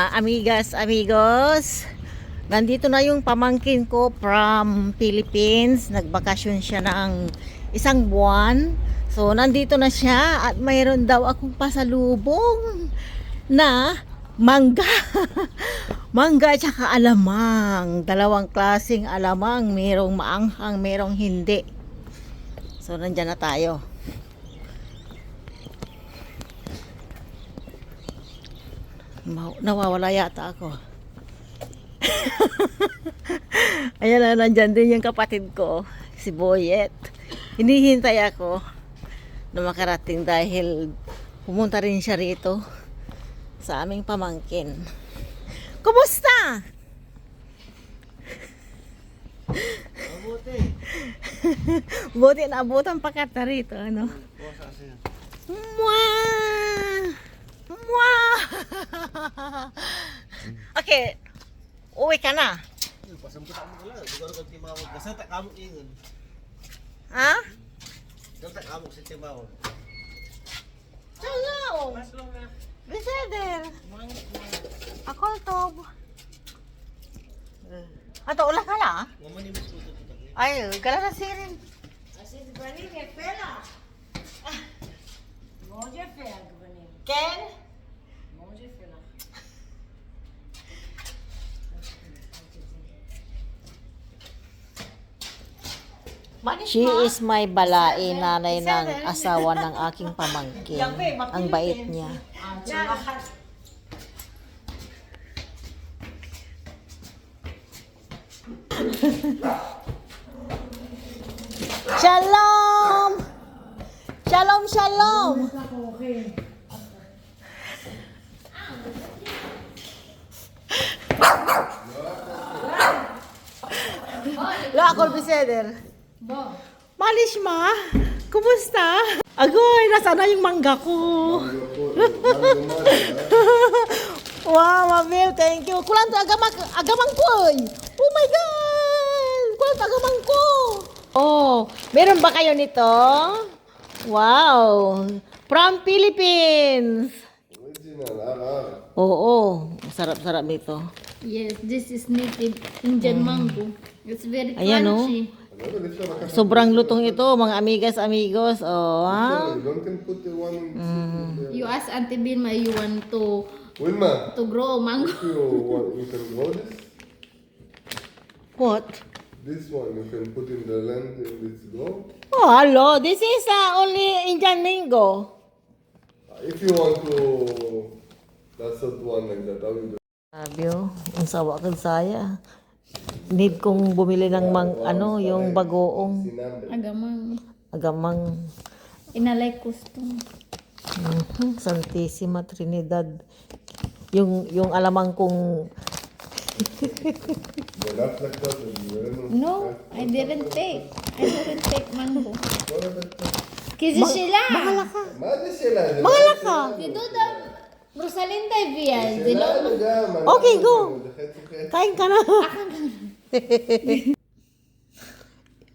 Amigas, amigos, nandito na yung pamangkin ko from Philippines. Nagbakasyon siya ng isang buwan. So, nandito na siya at mayroon daw akong pasalubong na mangga. Mangga at saka alamang. Dalawang klaseng alamang. Merong maanghang, merong hindi. So, nandyan na tayo. Nawawala yata ako. Ayan na, nandyan din yung kapatid ko, si Boyet. Hinihintay ako na makarating dahil pumunta rin siya rito sa aming pamangkin. Kumusta? Mabuti. Buti na abutan pa kita rito, ano? Mwah! Mwah! Okay, uwi ka na. Pasamput ako lang. Siguro kung timawag. Basta takamok ingon. Ha? Basta takamok sa timawag. Hello! Biseder! Ako to. Ato, ulah ka na? Ngaman yung mas puto ito. Ay, gala na sirin. Ken? She is my balai, nanay ng asawa ng aking pamangkin. Ang bait niya. Shalom! Shalom, shalom! La ako biseder. Malish ma, kumusta? Agoy, nasa na yung mangga ko? Wow, Mabel, thank you. Kulang to agamang ko. Oh my God! Kulang to agamang ko. Oh, meron ba kayo nito? Wow, from Philippines. Oo, sarap-sarap nito. Yes, this is native Indian mango. It's very Ayan, oh. crunchy. Sobrang lutong ito, mga amigas, amigos. Oh, ha? You ask Auntie Bilma you want Wilma, to grow a mango. you can grow this? What? This one you can put in the land and it's grow. Oh, hello. This is only Indian mango. If you want to, that's not one like that. How you do? Sabi oh, ang sawa kan saya. Need kong bumili ng yung bagoong Agamang. agamang Inalay custom. Santissima Trinidad. Yung alamang kong The last like that, and you No, I didn't take. I didn't take mango. know. Kasi sila. bahala ka. Bahala ka. Dito daw. Rosalinda Via. Dilo. Okay, go. Kain ka na.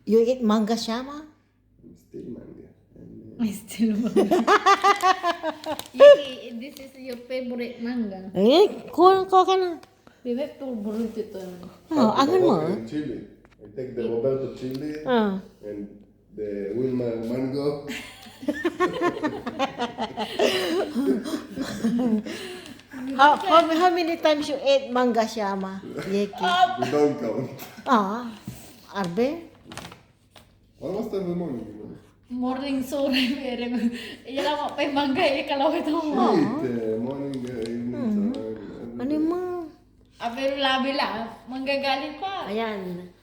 You eat manga shama? Still manga. I still mango. Yiki, this is your favorite manga. Kuha ka na. Favorite favorite ito. Oh, angan mo. Chili. I take the Roberto chili Ah. and the Wilma mango. How many times you ate manga shama? Yeki. We don't count. Arbe? Almost every morning. Morning sorry mere. Iya lang ako pay mangga kalawit ito mo. Sweet. Morning, evening, time. Ano mo? Pero labi lang, manggagaling pa. Ayan.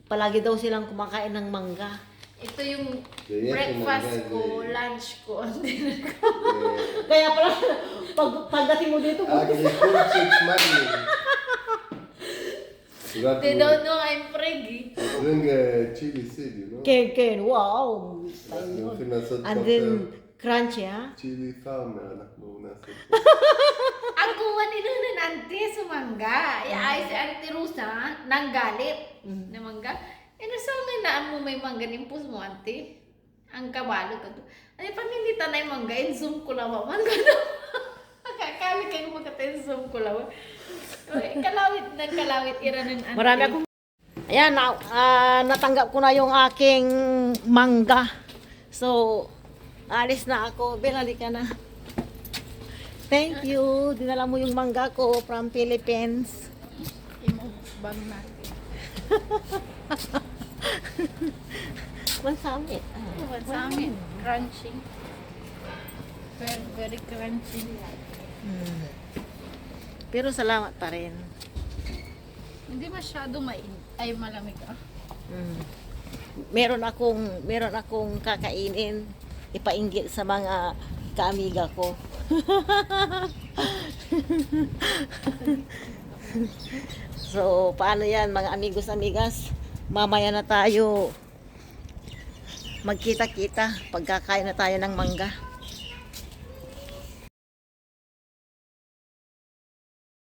Palagi daw silang kumakain ng mangga. Ito yung Yes, breakfast mangga, ko, yes. lunch ko, dinner ko. Kaya pala, pagdating mo dito, Actually, 2-6 morning. You got They to don't know I'm preggy. bring chili seed, you know? Ken, wow. في ناس And then, crunchy, ha? chili farmer, anak mo nasa. Ang kuha ni Nunan ante sa mangga. Ay si Auntie Rusa, nanggalit na mangga. Nasabi na mo may mangga nimpos mo ante. Ang kabalo ka to. Ay, pag hindi tanay mangga, in-zoom ko lang mangga na. Kakawit kayo magkatensong ko lang. Kalawit, iranin ante. Marami akong... Ayan, natanggap ko na yung aking mangga. So, alis na ako. Binali ka na. Thank you. Dinala mo yung mangga ko from Philippines. Imubang natin. Masamit. What's sa amin? Crunchy. Very, very crunchy. Pero salamat pa rin. Hindi masyado ay malamig ah. Meron akong kakainin, ipainggit sa mga kaamiga ko. So, paano yan mga amigos, amigas? Mamaya na tayo magkita-kita pagkakain na tayo ng mangga.